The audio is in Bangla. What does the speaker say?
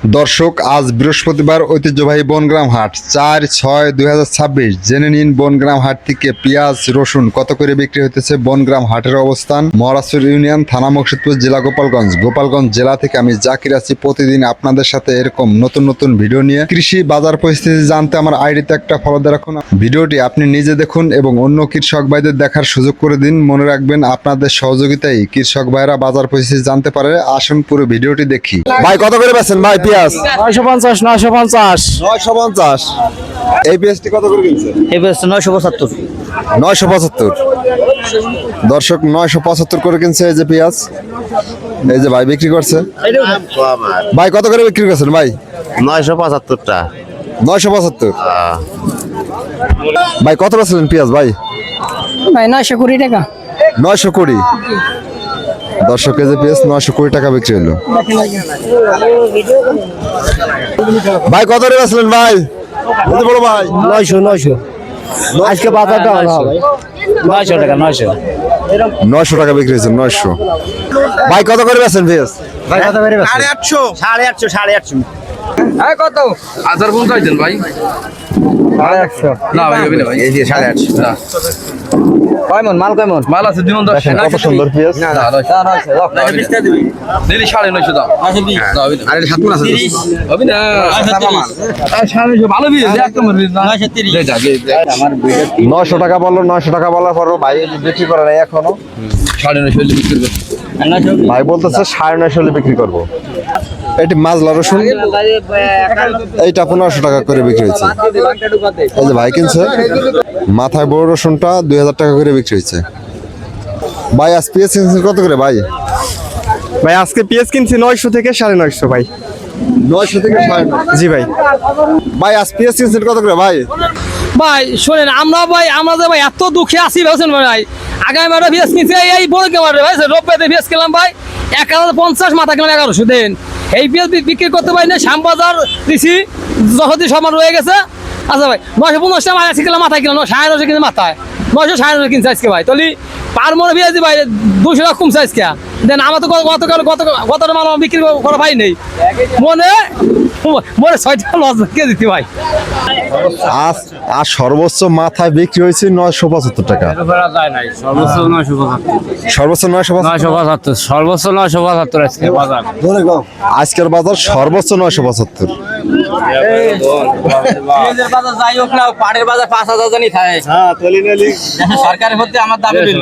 দর্শক, আজ বৃহস্পতিবার ঐতিহ্যবাহী বনগ্রাম হাট 4/6/2026। জেনে নিন বনগ্রাম হাট থেকে পেঁয়াজ রসুন কত করে বিক্রি হতেছে। বনগ্রাম হাটের অবস্থান মহারাষ্ট্র ইউনিয়ন, থানা মুর্শিদপুর, জেলা গোপালগঞ্জ জেলা থেকে আমি জাকির আছি প্রতিদিন আপনাদের সাথে এরকম নতুন নতুন ভিডিও নিয়ে। কৃষি বাজার পরিস্থিতি জানতে আমার আইডিতে একটা ফলো দিয়ে রাখুন। ভিডিওটি আপনি নিজে দেখুন এবং অন্য কৃষক ভাইদের দেখার সুযোগ করে দিন। মনে রাখবেন, আপনাদের সহযোগিতায় কৃষক ভাইরা বাজার পরিস্থিতি জানতে পারে। আসুন পুরো ভিডিওটি দেখি। ভাই কত করে বেচেন ভাই পেঁয়াজ? 950 950 950। এই পেঁয়াজটি কত করে কিনছে? এই পেঁয়াজটা 975 975। দর্শক, 975 করে কিনছে এই যে পেঁয়াজ। এই যে ভাই বিক্রি করছে। ভাই কত করে বিক্রি করছেন ভাই? 975টা 975। ভাই কত বেচলেন পেঁয়াজ ভাই? ভাই 920 টাকা। 920। দর্শক, এই যে পেঁয়াজ 920 টাকা বিক্রি হলো। ভাই কত করে বেচলেন ভাই? এই যে বড় ভাই 900 আজকে বাজারটা ভালো হবে 900 টাকা 900 টাকা বিক্রি হয়েছে। 900। ভাই কত করে বেচেন পেঁয়াজ? ভাই কত করে 850 850 হ্যাঁ কত? হাজার কোন চাইছেন ভাই? 850 না ভাই হবে না ভাই, এই যে 850 না কয় মন মাল কয় মন মাল আছে 210 কত সুন্দর পেঁয়াজ। না দিলি 950 দাও না হবে না। আর এটা 7 মণ আছে হবে না সাড়ে ভালো বিয়ে একদম 930 আমার ভিডিও 900 টাকা বললো। 900 টাকা বলার পরও ভাই বিক্রি করে নাই এখনো। 950 বিক্রি করবে। ভাই বলতেছে 950 বিক্রি করবো। এটি মাজলা রসুন, এইটা 1500 টাকা করে বিক্রি হয়েছে। এই যে ভাই কিনছে। মাথায় বড় রসুনটা 2000 টাকা করে বিক্রি হয়েছে। ভাই আজ পেঁয়াজ কিনছেন কত করে ভাই? ভাই আজকে পেঁয়াজ কিনছি 900 থেকে 950 ভাই। 900 থেকে 950। জি ভাই। ভাই আজ পেঁয়াজ কিনছেন কত করে ভাই? ভাই শোনেন, আমরা যে ভাই এত দুঃখে আছি ভাবছেন ভাই। আগামী মাসে পেঁয়াজ কিনছি এই বড় কেমারে ভাই, রোববারে পেঁয়াজ কিনলাম ভাই 1050, মাথা কিনলাম 1100 দেন। এই পেঁয়াজ বিক্রি করতে পারি না। শ্যামবাজার দিছি যখন সমান রয়ে গেছে। আচ্ছা ভাই 950 টাকা আজকে কিনলাম, মাথায় কিনলাম 950 কিনছে মাথায় 950 কিনছে আজকে ভাই। তাহলে পার মনে পেঁয়াজ ভাই 200 টাকা কমছে আজকে। দেন আমার তো গত মাল বিক্রি করা ভাই নেই। মনে 6 টাকা লস কে দিতে ভাই। আজ সর্বোচ্চ মাথায় বিক্রি হয়েছে 975 টাকা। সর্বোচ্চ 975। সর্বোচ্চ 975 আজকে বাজার। আজকের বাজার সর্বোচ্চ 975। বাজার যাই হোক না, পাটের বাজার 5000 জানি খায়। সরকারের মধ্যে আমার দাবি দিল।